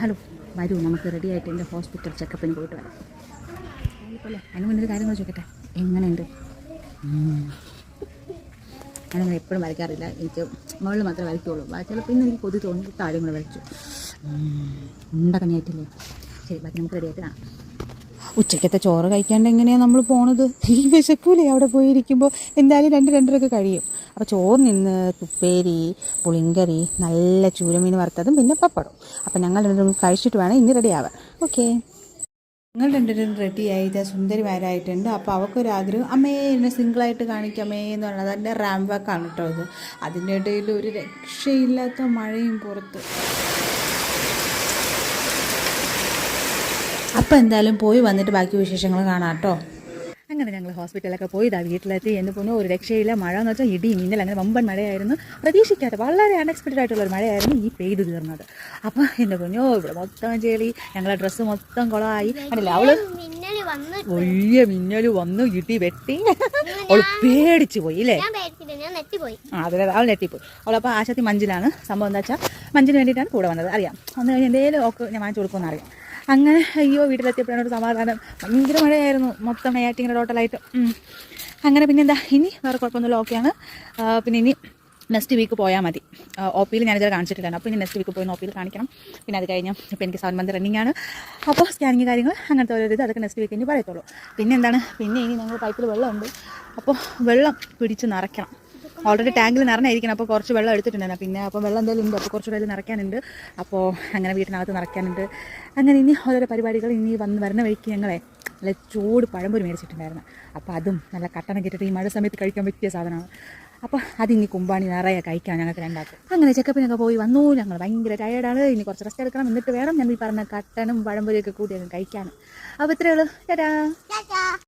Hello വരൂ നമുക്ക് ready ആയിട്ട് എൻ്റെ ഹോസ്പിറ്റൽ ചെക്കപ്പിന് പോയിട്ട് വരാം. അല്ലേ അതിന് മുന്നൊരു കാര്യങ്ങൾ ചോദിക്കട്ടെ, എങ്ങനെയുണ്ട്? ഞാനങ്ങനെ എപ്പോഴും വരയ്ക്കാറില്ല, എനിക്ക് മുകളിൽ മാത്രമേ വരയ്ക്കുള്ളൂ. ചിലപ്പോൾ ഇന്ന് എനിക്ക് കൊതി തോന്നി താഴെയും കൂടെ വരച്ചു. ഉണ്ടക്കണിയായിട്ടില്ലേ? ശരി, ബാക്കി നമുക്ക് റെഡി ആയിട്ട് കാണാം. ഉച്ചയ്ക്കത്തെ ചോറ് കഴിക്കാണ്ട് എങ്ങനെയാണ് നമ്മൾ പോണത്? ഈ വിശക്കൂലേ അവിടെ പോയിരിക്കുമ്പോൾ? എന്തായാലും 2-2:30 കഴിയും. അപ്പോൾ ചോറ് നിന്ന് തുപ്പേരി, പുളിങ്കറി, നല്ല ചൂരമീൻ വറുത്തതും പിന്നെ പപ്പടം. അപ്പോൾ ഞങ്ങൾ രണ്ടും കഴിച്ചിട്ട് വേണം ഇനി റെഡി ആവാൻ. ഓക്കെ, ഞങ്ങൾ രണ്ടുപേരും റെഡി ആയിട്ട് സുന്ദരിമാരായിട്ടുണ്ട്. അപ്പോൾ അവൾക്കൊരാഗ്രഹം, അമ്മേ എന്നെ സിംഗിളായിട്ട് കാണിക്കാമേ എന്ന് പറയുന്നത്. അതിൻ്റെ റാം വാക്കാണ് കേട്ടോ ഇത്. അതിൻ്റെ ഇടയിൽ ഒരു രക്ഷയില്ലാത്ത മഴയും പുറത്ത്. അപ്പോൾ എന്തായാലും പോയി വന്നിട്ട് ബാക്കി വിശേഷങ്ങൾ കാണാം കേട്ടോ. അങ്ങനെ ഞങ്ങൾ ഹോസ്പിറ്റലൊക്കെ പോയി വീട്ടിലെത്തി. എന്ന് പോലും ഒരു രക്ഷയില്ല. മഴ എന്ന് വെച്ചാൽ ഇടി മിന്നൽ, അങ്ങനെ വമ്പൻ മഴയായിരുന്നു. പ്രതീക്ഷിക്കാത്ത വളരെ അൺഎക്സ്പെക്റ്റഡ് ആയിട്ടുള്ളൊരു മഴയായിരുന്നു ഈ പെയ്ത് തീർന്നത്. അപ്പോൾ എൻ്റെ കുഞ്ഞോ ഇവിടെ മൊത്തം ചെളി, ഞങ്ങളെ ഡ്രസ്സ് മൊത്തം കുളമായി. കണ്ടില്ല, അവള് വലിയ മിന്നൽ വന്നു, ഇടി വെട്ടി, അവൾ പേടിച്ചു പോയി അല്ലേ? അതെ, അവൾ നെട്ടിപ്പോയി. അവളപ്പോൾ ആശാത്തി മഞ്ചിലാണ്. സംഭവം എന്താ വെച്ചാൽ മഞ്ചിന് വേണ്ടിയിട്ടാണ് കൂടെ വന്നത്. അറിയാം, വന്നു കഴിഞ്ഞാൽ എന്തെങ്കിലും ഒക്കെ ഞാൻ വാങ്ങിച്ചു കൊടുക്കുമെന്ന് അറിയാം. അങ്ങനെ അയ്യോ വീട്ടിലെത്തിയപ്പോഴാണ് ഒരു സമാധാനം. ഭയങ്കര മഴയായിരുന്നു, മൊത്തം നെയ്യാറ്റിങ്ങനെ ടോട്ടലായിട്ട്. അങ്ങനെ പിന്നെ എന്താ, ഇനി വേറെ കുഴപ്പമൊന്നുമില്ല, ഓക്കെയാണ്. പിന്നെ ഇനി നെക്സ്റ്റ് വീക്ക് പോയാൽ മതി. ഒ പിയിൽ ഞാനിതുവരെ കാണിച്ചിട്ടില്ല. അപ്പോൾ ഇനി നെക്സ്റ്റ് വീക്ക് പോയി ഒ പിയിൽ കാണിക്കണം. പിന്നെ അത് കഴിഞ്ഞ് ഇപ്പോൾ എനിക്ക് 7 മന്ത് റണ്ണിങ് ആണ്. അപ്പോൾ സ്കാനിങ് കാര്യങ്ങൾ അങ്ങനത്തെ ഒരു ഇത് അതൊക്കെ നെക്സ്റ്റ് വീക്ക് ഇനി പറയത്തുള്ളൂ. പിന്നെ എന്താണ്, പിന്നെ ഇനി ഞങ്ങൾ പൈപ്പിൽ വെള്ളമുണ്ട്. അപ്പോൾ വെള്ളം പിടിച്ച് നിറയ്ക്കണം. ഓൾറെഡി ടാങ്കിൽ നിറഞ്ഞായിരിക്കണം. അപ്പോൾ കുറച്ച് വെള്ളം എടുത്തിട്ടുണ്ടായിരുന്നു. പിന്നെ അപ്പോൾ വെള്ളം എന്തായാലും ഉണ്ട്. അപ്പോൾ കുറച്ച് വെള്ളം നിറയ്ക്കാനുണ്ട്. അപ്പോൾ അങ്ങനെ വീട്ടിനകത്ത് നിറയ്ക്കാനുണ്ട്. അങ്ങനെ ഇനി ഓരോരോ പരിപാടികൾ ഇനി വരുന്ന വഴിക്ക് ഞങ്ങളെ നല്ല ചൂട് പഴംപൊരി മേടിച്ചിട്ടുണ്ടായിരുന്നു. അപ്പോൾ അതും നല്ല കട്ടണം കിട്ടിയിട്ട് ഈ മഴ സമയത്ത് കഴിക്കാൻ പറ്റിയ സാധനമാണ്. അപ്പോൾ അതിനി കുമ്പാണി നിറയെ കഴിക്കാം ഞങ്ങൾക്ക് രണ്ടാക്കും. അങ്ങനെ ചെക്കപ്പിനൊക്കെ പോയി വന്നു. ഞങ്ങൾ ഭയങ്കര ടയേർഡാണ്. ഇനി കുറച്ച് റെസ്റ്റ് എടുക്കണം. എന്നിട്ട് വേണം ഞാൻ ഈ പറഞ്ഞ കട്ടനും പഴംപൊരിയൊക്കെ കൂടി അങ്ങ് കഴിക്കാൻ. അപ്പോൾ ഇത്രയേ ഉള്ളൂ. ടാറ്റാ.